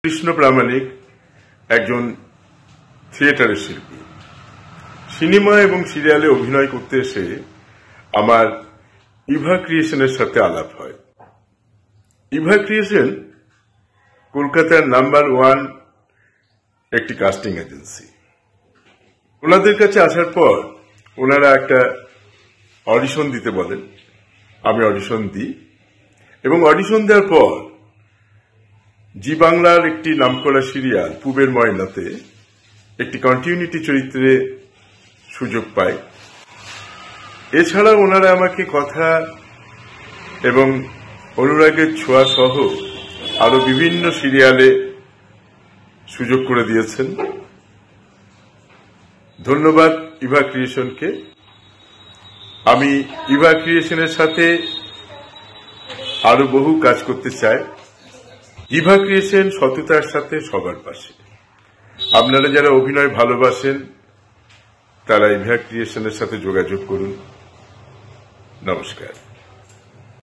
কৃষ্ণ প্রামাণিক একজন থিয়েটারের শিল্পী। সিনেমা এবং সিরিয়ালে অভিনয় করতে এসে আমার ইভা ক্রিয়েশনের সাথে আলাপ হয়। ইভা ক্রিয়েশন কলকাতার নাম্বার 1 একটি কাস্টিং এজেন্সি। ওনাদের কাছে আসার পর ওনারা একটা অডিশন দিতে বলেন। আমি অডিশন দিই এবং অডিশন দেওয়ার পর জি বাংলার একটি নামকরা সিরিয়াল পূবের ময়নাতে একটি কন্টিনিউটি চরিত্রে সুযোগ পাই। এছাড়া ওনারা আমাকে কথা এবং অনুরাগের ছোঁয়া সহ আরো বিভিন্ন সিরিয়ালে সুযোগ করে দিয়েছেন। ধন্যবাদ ইভা ক্রিয়েশনকে। আমি ইভা ক্রিয়েশনের সাথে আরো বহু কাজ করতে চাই। ইভা ক্রিয়েশন সততার সাথে সবার পাশে। আপনারা যারা অভিনয় ভালোবাসেন তারা ইভা ক্রিয়েশনের সাথে যোগাযোগ করুন। নমস্কার।